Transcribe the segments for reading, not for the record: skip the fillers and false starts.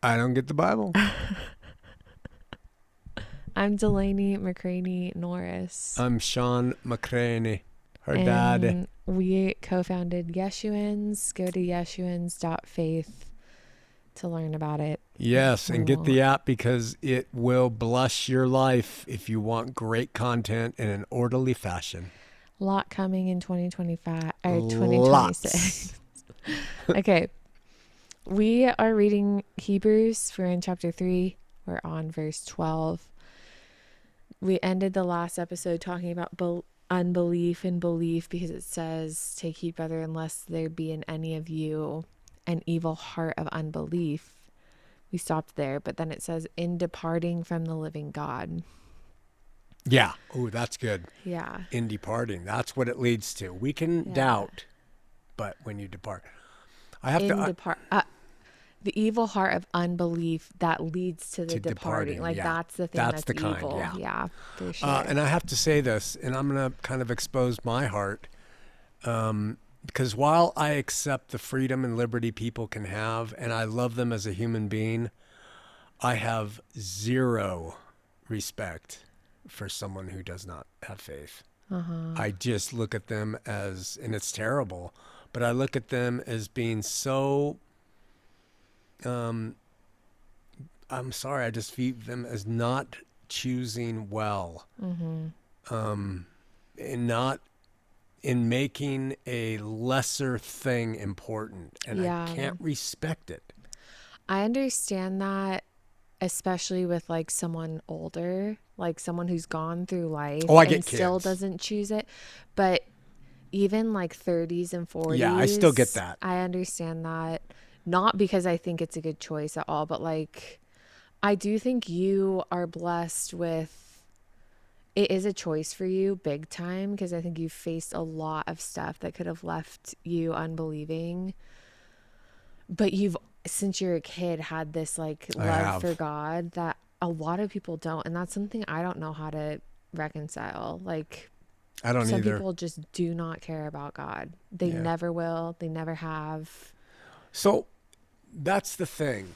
I don't get the Bible. I'm Delaney, McCraney, Norris. I'm Shawn McCraney, her daddy. And we co-founded Yeshuans. Go to yeshuans.faith to learn about it. Yes, We and get the won't. app because it will bless your life if you want great content in an orderly fashion. A lot coming in 2025 or 2026. Lots. Okay. We are reading Hebrews. We're in chapter 3. We're on verse 12. We ended the last episode talking about unbelief and belief because it says, take heed, brother, unless there be in any of you an evil heart of unbelief. We stopped there, but then it says, in departing from the living God. Yeah. Oh, that's good. Yeah. In departing. That's what it leads to. We can Yeah. doubt, but when you depart. I have In to. depart. The evil heart of unbelief that leads to the To departing. departing, Like yeah. that's the thing That's that's the kind, evil. yeah. Yeah, for sure. And I have to say this, and I'm going to kind of expose my heart. Because while I accept the freedom and liberty people can have, and I love them as a human being, I have zero respect for someone who does not have faith. I just look at them as, and it's terrible, but I look at them as being so, I'm sorry, I just view them as not choosing well, and not in making a lesser thing important, and Yeah. I can't respect it. I understand that, especially with like someone older, like someone who's gone through life Oh, I and get still kids. doesn't choose it. But even like 30s and 40s, Yeah, I still get that. I understand that. Not because I think it's a good choice at all, but like I do think you are blessed with it is a choice for you big time because I think you've faced a lot of stuff that could have left you unbelieving. But you've, since you're a kid, had this like I love for have. God that a lot of people don't. And that's something I don't know how to reconcile. Like I don't some either. people just do not care about God. They Yeah. never will. They never have. So that's the thing.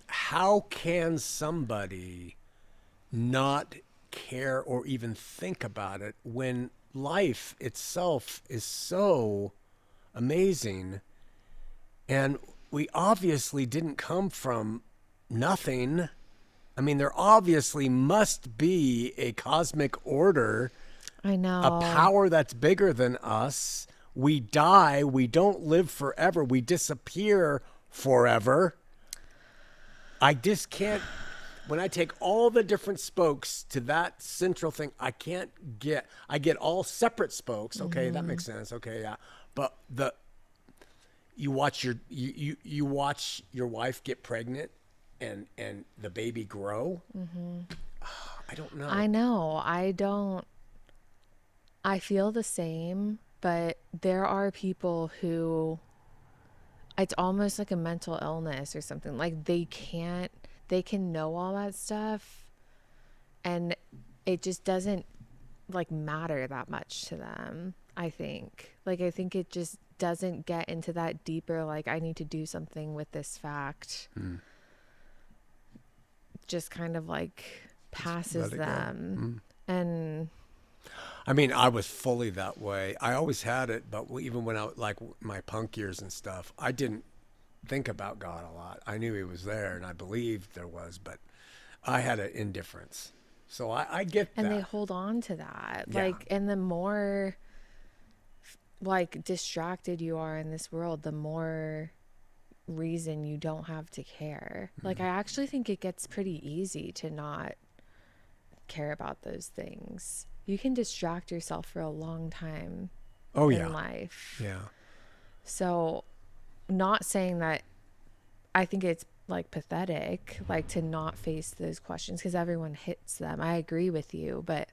How can somebody not care or even think about it when life itself is so amazing? And we obviously didn't come from nothing. I mean, there obviously must be a cosmic order, I a know. power that's bigger than us. We die. We don't live forever. We disappear forever. I just can't. When I take all the different spokes to that central thing, I can't get. I get all separate spokes. Okay, that makes sense. Okay, yeah. But you watch you watch your wife get pregnant, and the baby grow. I don't know. I know. I don't. I feel the same, but there are people who it's almost like a mental illness or something. Like they can know all that stuff and it just doesn't like matter that much to them, I think. Like I think it just doesn't get into that deeper like I need to do something with this fact. Just kind of like passes let it go. them. And I mean, I was fully that way. I always had it, but even when I like my punk years and stuff, I didn't think about God a lot. I knew He was there, and I believed there was, but I had an indifference. So I get and that. they hold on to that. Yeah. Like and the more like distracted you are in this world, the more reason you don't have to care. Like I actually think it gets pretty easy to not care about those things. You can distract yourself for a long time Oh in yeah, life. yeah. So not saying that I think it's like pathetic like to not face those questions because everyone hits them. I agree with you, but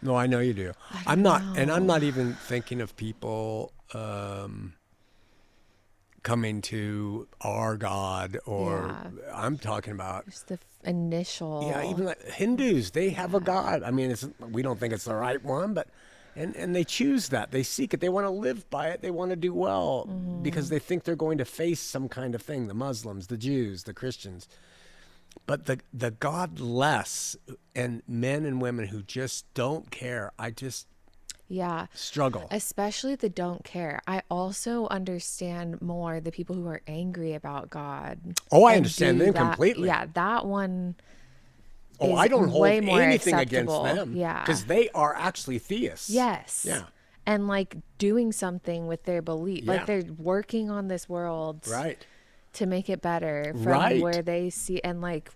No, I know you do. I I'm don't not, and I'm know. not even thinking of people coming to our God, or Yeah, I'm talking about. just the Yeah, initial. even like Hindus, they have a Yeah. God. I mean, we don't think it's the right one, but And they choose that. They seek it. They want to live by it. They want to do well because they think they're going to face some kind of thing. The Muslims, the Jews, the Christians. But the godless and men and women who just don't care, I just struggle. Especially the don't care. I also understand more the people who are angry about God. Oh, I understand them that, completely. Yeah, that one. Oh, I don't hold anything against them. Yeah. Because they are actually theists. Yes. Yeah. And like doing something with their belief. Yeah. Like they're working on this world. Right. To make it better from where they see. And like,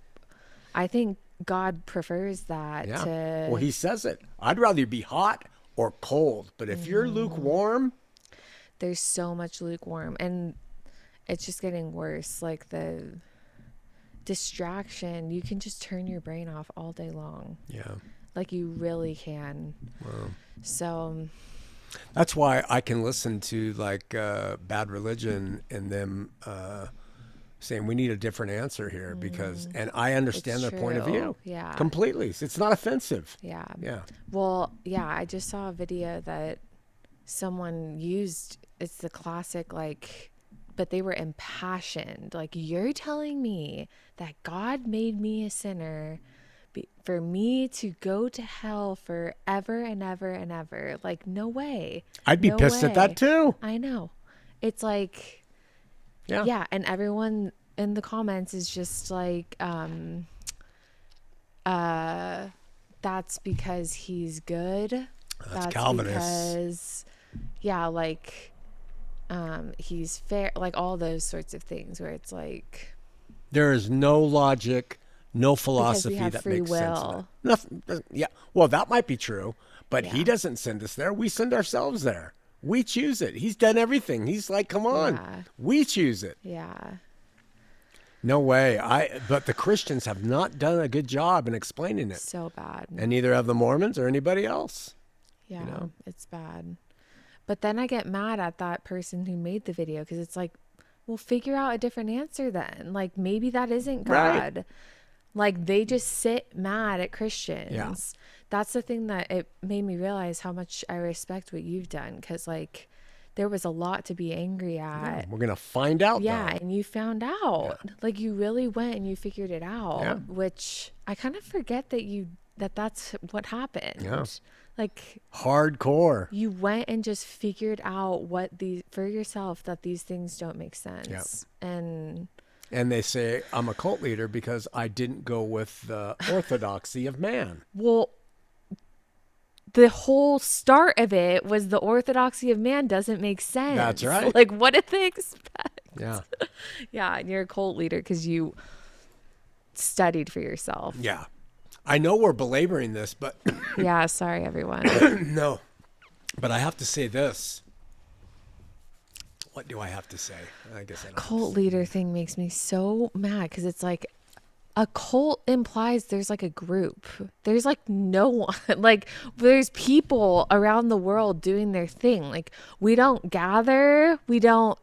I think God prefers that to. Well, he says it. I'd rather you be hot or cold. But if you're lukewarm. There's so much lukewarm. And it's just getting worse. Like the distraction, you can just turn your brain off all day long. Yeah. Like you really can. Wow. So that's why I can listen to like Bad Religion and them saying we need a different answer here because, and I understand their point of view. Yeah. Completely. It's not offensive. Yeah. Yeah. Well, yeah, I just saw a video that someone used. It's the classic, like, but they were impassioned. Like, you're telling me that God made me a sinner for me to go to hell forever and ever and ever. Like, no way. I'd be pissed at that too. I know. It's like, yeah. And everyone in the comments is just like, that's because he's good. That's Calvinist. Because, like, he's fair, like all those sorts of things where it's like there is no logic, no philosophy that makes sense of it. Nothing. Yeah. Well, that might be true, but he doesn't send us there. We send ourselves there. We choose it. He's done everything. He's like, come on, we choose it. Yeah. No way. But the Christians have not done a good job in explaining it. So bad. And neither have the Mormons or anybody else. Yeah, it's bad. But then I get mad at that person who made the video because it's like, well, figure out a different answer then. Like, maybe that isn't God. Right. Like, they just sit mad at Christians. Yeah. That's the thing that it made me realize how much I respect what you've done because, like, there was a lot to be angry at. Yeah, we're going to find out, Yeah, though. and you found out. Yeah. Like, you really went and you figured it out, which I kind of forget that's what happened. Yeah. Like hardcore. You went and just figured out for yourself that these things don't make sense. Yeah. And they say I'm a cult leader because I didn't go with the orthodoxy of man. Well, the whole start of it was the orthodoxy of man doesn't make sense. That's right. Like, what did they expect? Yeah. Yeah, and you're a cult leader because you studied for yourself. Yeah. I know we're belaboring this, but... yeah, sorry, everyone. No. But I have to say this. What do I have to say? I guess I don't. Cult leader thing makes me so mad because it's like a cult implies there's like a group. There's like no one. Like, there's people around the world doing their thing. Like, we don't gather. We don't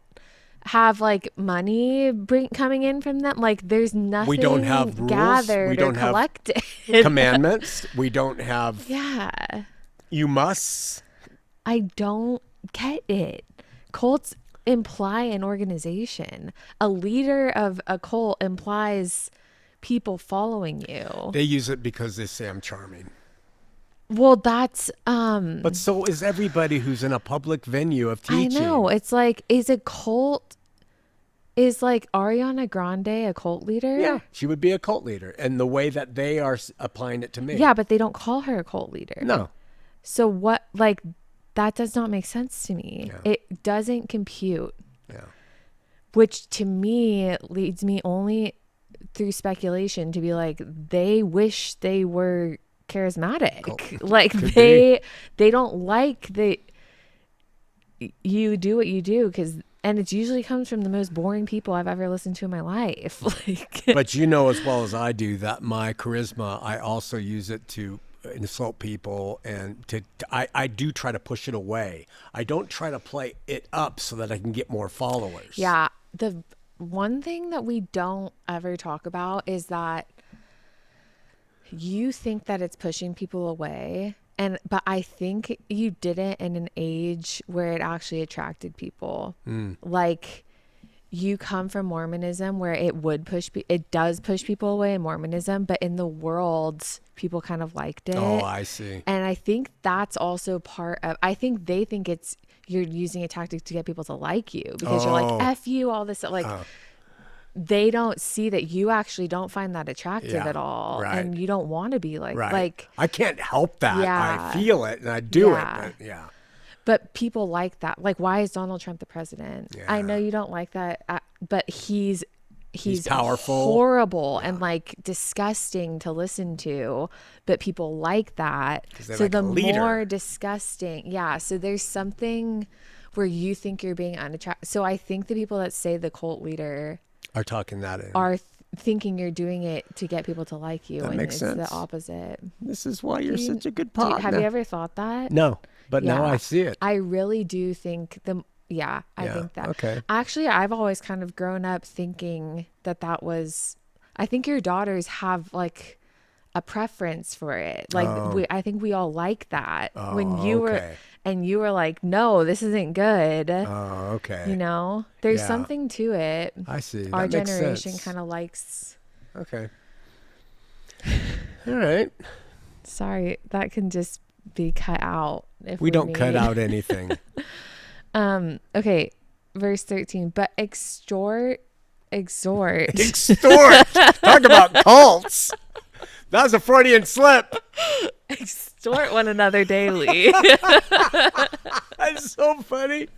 have like money coming in from them. Like, there's nothing. We don't have rules. Gathered we don't or have collected. Commandments. We don't have. Yeah. You must. I don't get it. Cults imply an organization. A leader of a cult implies people following you. They use it because they say I'm charming. Well, that's but so is everybody who's in a public venue of teaching. I know. It's like, is like Ariana Grande a cult leader? Yeah, she would be a cult leader, and the way that they are applying it to me. Yeah, but they don't call her a cult leader. No. So what? Like, that does not make sense to me. Yeah. It doesn't compute. Yeah. Which to me leads me only through speculation to be like, they wish they were charismatic. Like, they don't like that you do what you do and it usually comes from the most boring people I've ever listened to in my life. Like, but you know as well as I do that my charisma, I also use it to insult people, and I do try to push it away. I don't try to play it up so that I can get more followers. Yeah. The one thing that we don't ever talk about is that you think that it's pushing people away, But I think you did it in an age where it actually attracted people. Like, you come from Mormonism where it does push people away in Mormonism, but in the world, people kind of liked it. Oh, I see. And I think that's also I think they think you're using a tactic to get people to like you because you're like, F you, all this. Like, they don't see that you actually don't find that attractive at all. Right. And you don't want to be like, I can't help that. Yeah. I feel it and I do it. But yeah. But people like that. Like, why is Donald Trump the president? Yeah. I know you don't like that, but he's powerful, horrible, and like disgusting to listen to. But people like that. So like the a leader. more disgusting, so there's something where you think you're being unattractive. So I think the people that say the cult leader are talking that in. Are thinking you're doing it to get people to like you. That makes sense. It's the opposite. This is why you're such a good partner. Have you ever thought that? No. But now I see it. I really do think I think that. Okay. Actually, I've always kind of grown up thinking that was, I think your daughters have like a preference for it. Like I think we all like that. When you were like, no, this isn't good. Oh, okay. You know, there's something to it. I see. Our that makes generation sense. kind of likes. Okay. All right. Sorry, that can just be cut out if we don't cut out anything. Okay, verse 13, but extort talk about cults. That was a Freudian slip. Extort one another daily. That's so funny.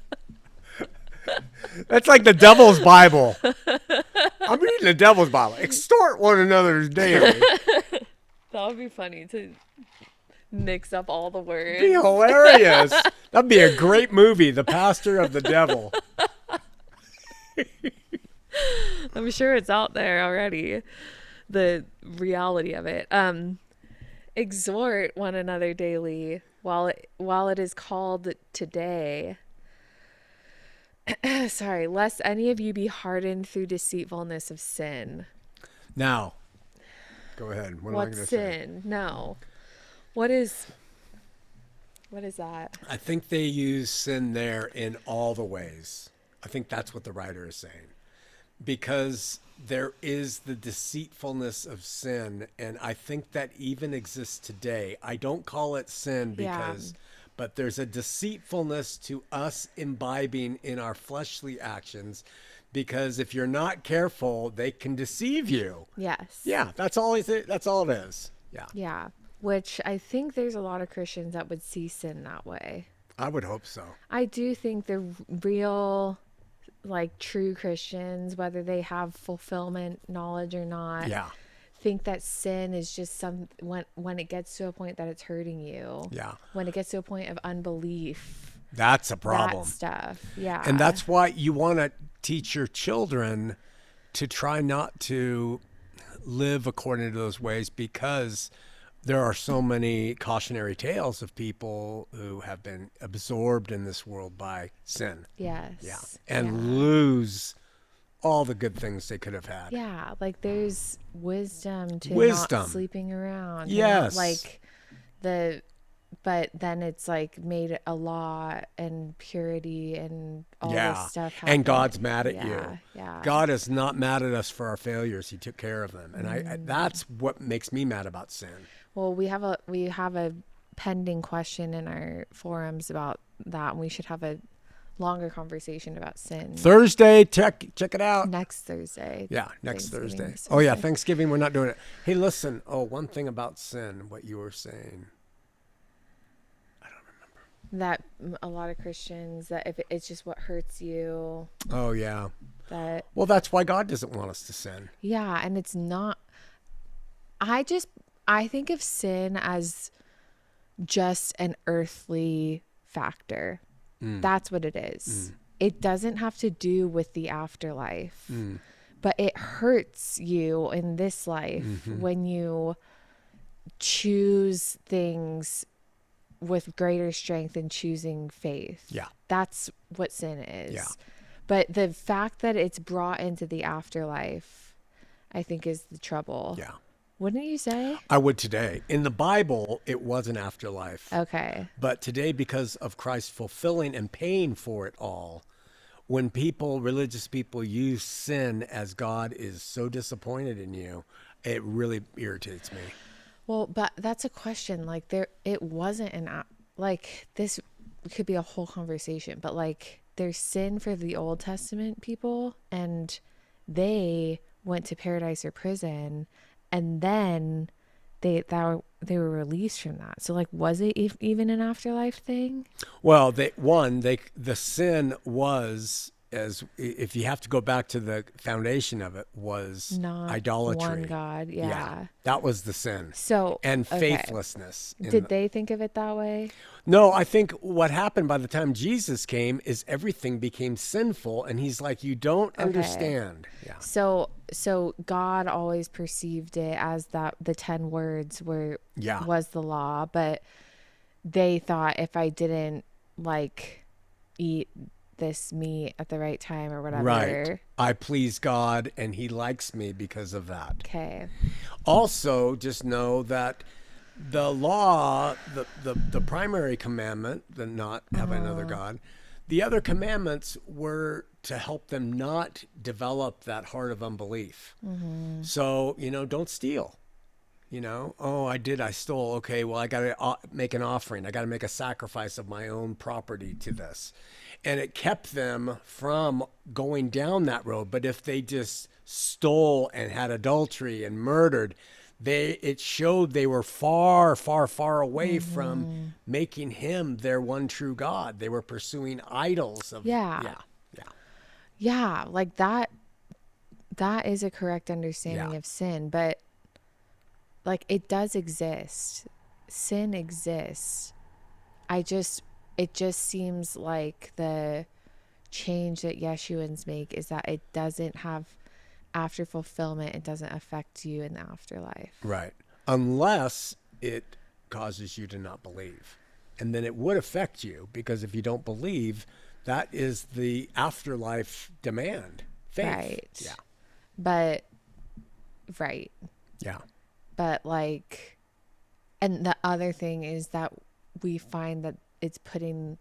That's like the devil's Bible. I'm reading the devil's Bible. Extort one another daily. That would be funny to mix up all the words. It'd be hilarious. That'd be a great movie, The Pastor of the Devil. I'm sure it's out there already. The reality of it. Exhort one another daily while it is called today. Sorry, lest any of you be hardened through deceitfulness of sin. Now, go ahead. What's sin? No. What is that? I think they use sin there in all the ways. I think that's what the writer is saying. Because there is the deceitfulness of sin, and I think that even exists today. I don't call it sin but there's a deceitfulness to us imbibing in our fleshly actions, because if you're not careful, they can deceive you. Yes. Yeah, that's all it is. Yeah. Yeah. Which I think there's a lot of Christians that would see sin that way. I would hope so. I do think the real, like, true Christians, whether they have fulfillment knowledge or not, think that sin is just when it gets to a point that it's hurting you. Yeah. When it gets to a point of unbelief. That's a problem. That stuff. Yeah. And that's why you want to teach your children to try not to live according to those ways, because there are so many cautionary tales of people who have been absorbed in this world by sin. Yes. Yeah. And lose all the good things they could have had. Yeah. Like, there's wisdom to not sleeping around. Yes. But then it's like made a law, and purity and all this stuff happen. And God's mad at you. Yeah. God is not mad at us for our failures. He took care of them. And I that's what makes me mad about sin. Well, we have a pending question in our forums about that, and we should have a longer conversation about sin. Thursday, check it out. Next Thursday. Yeah, next Thursday. Oh yeah, Thanksgiving, we're not doing it. Hey, listen. Oh, one thing about sin, what you were saying. I don't remember. That a lot of Christians, that if it's just what hurts you. Oh yeah. Well, that's why God doesn't want us to sin. Yeah, and it's not. I think of sin as just an earthly factor. That's what it is. It doesn't have to do with the afterlife, but it hurts you in this life when you choose things with greater strength than choosing faith. Yeah. That's what sin is. Yeah. But the fact that it's brought into the afterlife, I think, is the trouble. Yeah. Wouldn't you say? I would today. In the Bible, it was an afterlife. Okay. But today, because of Christ fulfilling and paying for it all, when religious people use sin as God is so disappointed in you, it really irritates me. Well, but that's a question. Like it wasn't like this could be a whole conversation, but like there's sin for the Old Testament people, and they went to paradise or prison, and then they were released from that. So like, was it even an afterlife thing? Well, the sin was, as if you have to go back to the foundation of it, was Not idolatry. one God. Yeah. That was the sin. So And okay. faithlessness. Did they think of it that way? No, I think what happened by the time Jesus came is everything became sinful, and he's like, you don't understand. Yeah. So God always perceived it as that the 10 words was the law, but they thought if I didn't like eat this meat at the right time or whatever. Right. I please God, and he likes me because of that. Okay. Also, just know that the law, the primary commandment, the not have another God, the other commandments were to help them not develop that heart of unbelief. Mm-hmm. So, don't steal. I stole. Okay, well, I got to make an offering. I got to make a sacrifice of my own property to this. And it kept them from going down that road. But if they just stole and had adultery and murdered, it showed they were far, far, far away from making him their one true God. They were pursuing idols of Yeah, like that is a correct understanding of sin, but like it does exist. Sin exists. It just seems like the change that Yeshuans make is that it doesn't have after fulfillment, it doesn't affect you in the afterlife. Right. Unless it causes you to not believe. And then it would affect you, because if you don't believe, that is the afterlife demand. Faith. Right. Yeah. But, right. Yeah. But like, and the other thing is that we find that it's putting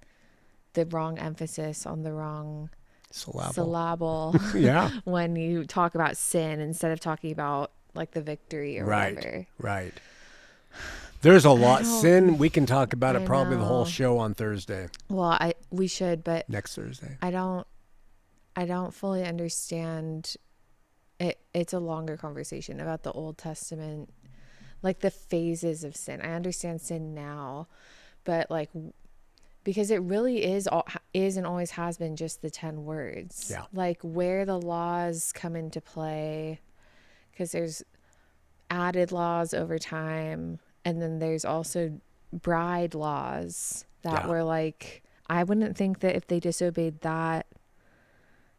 the wrong emphasis on the wrong syllable yeah. when you talk about sin instead of talking about like the victory or whatever. Right. There's a lot. Sin, we can talk about it probably the whole show on Thursday. Well, we should, but next Thursday. I don't fully understand it. It's a longer conversation about the Old Testament, like the phases of sin. I understand sin now, but like, because it really is and always has been just the 10 words. Yeah. Like where the laws come into play, because there's added laws over time. And then there's also bride laws that were like, I wouldn't think that if they disobeyed that,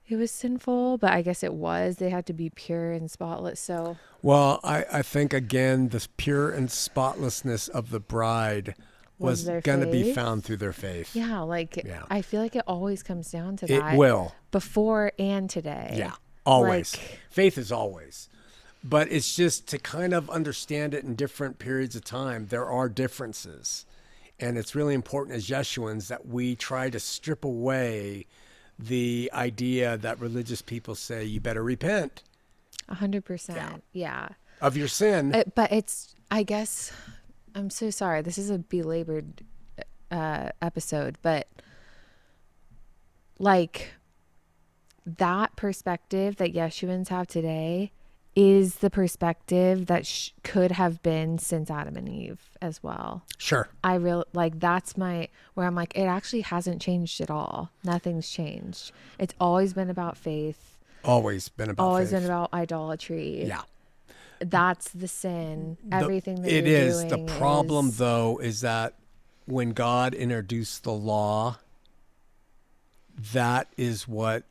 it was sinful, but I guess it was. They had to be pure and spotless. So, well, I think, again, this pure and spotlessness of the bride was going to be found through their faith. Yeah, I feel like it always comes down to that. It will. Before and today. Yeah, always. Faith is always. But it's just to kind of understand it in different periods of time. There are differences. And it's really important as Yeshuans that we try to strip away the idea that religious people say, you better repent. 100%. Yeah. Of your sin. But it's, I guess, I'm so sorry. This is a belabored episode, but like that perspective that Yeshuans have today is the perspective that could have been since Adam and Eve as well. Sure. That's where I'm like, it actually hasn't changed at all. Nothing's changed. It's always been about faith. Always been about Always faith. been about idolatry. Yeah. That's the sin. Everything that it you're is. doing The problem, though, is that when God introduced the law, that is what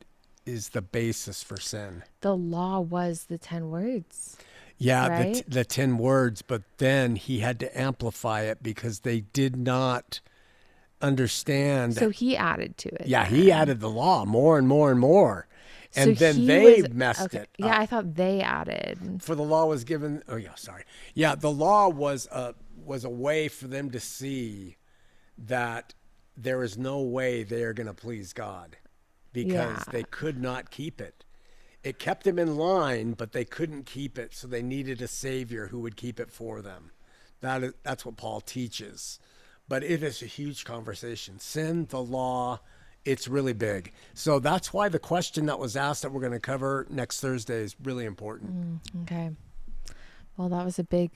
is the basis for sin. The law was the 10 words. Yeah, right? the 10 words, but then he had to amplify it because they did not understand. So he added to it. Yeah, he added the law more and more and more. And So then he they was messed okay. it Yeah, up. I thought they added. For the law was given. Oh yeah, sorry. Yeah, the law was a way for them to see that there is no way they are going to please God, because Yeah. they could not keep it. It kept them in line, but they couldn't keep it, so they needed a savior who would keep it for them. That's what Paul teaches. But it is a huge conversation. Sin, the law, it's really big. So that's why the question that was asked that we're going to cover next Thursday is really important. Okay. Well, that was a big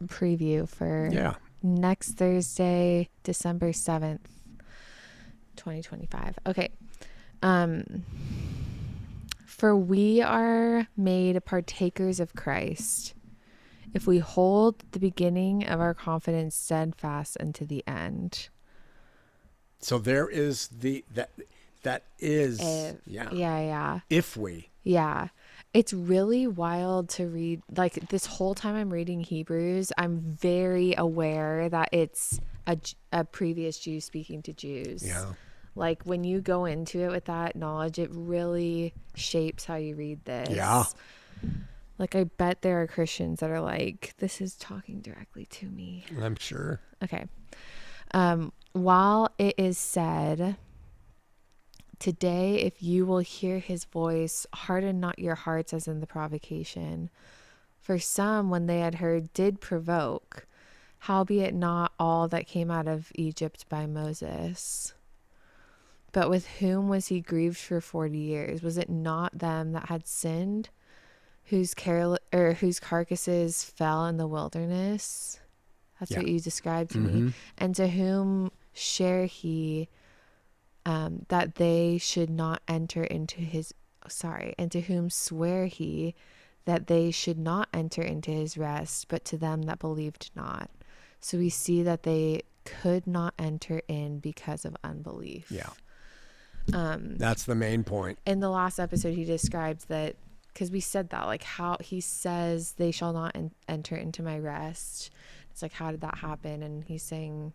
preview for Yeah. next Thursday, December 7th, 2025. Okay. For we are made partakers of Christ if we hold the beginning of our confidence steadfast unto the end. So there is that is Yeah. If we. Yeah. It's really wild to read. Like, this whole time I'm reading Hebrews, I'm very aware that it's a previous Jew speaking to Jews. Yeah. Like, when you go into it with that knowledge, it really shapes how you read this. Yeah. Like, I bet there are Christians that are like, this is talking directly to me. I'm sure. Okay. While it is said, today, if you will hear his voice, harden not your hearts as in the provocation. For some, when they had heard, did provoke, howbeit not all that came out of Egypt by Moses. But with whom was he grieved for 40 years? Was it not them that had sinned, whose carcasses fell in the wilderness? That's what you described to me. And to whom share he, that they should not enter into his, and to whom swear he that they should not enter into his rest, but to them that believed not. So we see that they could not enter in because of unbelief. Yeah. That's the main point. In the last episode, he described that, because we said that, like, how he says they shall not enter into my rest. It's like, how did that happen? And he's saying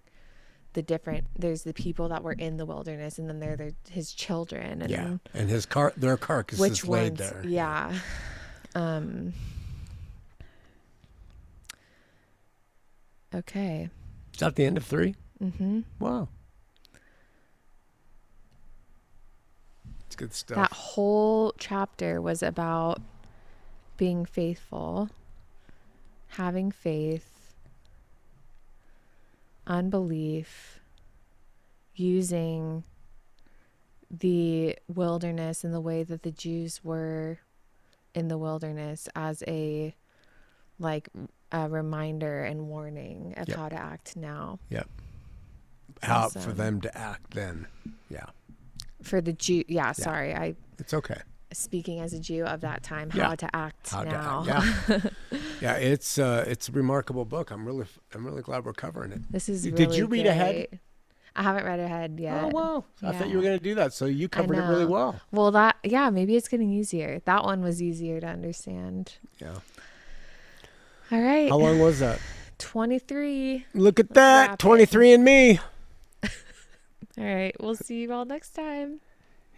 there's the people that were in the wilderness, and then they're his children. And and their carcass is laid there. Yeah. Okay. Is that the end of 3? Mm-hmm. Wow. It's good stuff. That whole chapter was about being faithful, having faith, unbelief, using the wilderness and the way that the Jews were in the wilderness as a reminder and warning of how to act now. Yep. How for them to act then. Yeah. For the Jew, sorry, it's okay. Speaking as a Jew of that time, how to act now. Yeah, it's a remarkable book. I'm really glad we're covering it. This is Did really you read great. ahead? I haven't read ahead yet. Oh wow! I thought you were going to do that, so you covered it really well. Well, maybe it's getting easier. That one was easier to understand. Yeah. All right. How long was that? 23. Look at that, 23 and me. All right. We'll see you all next time.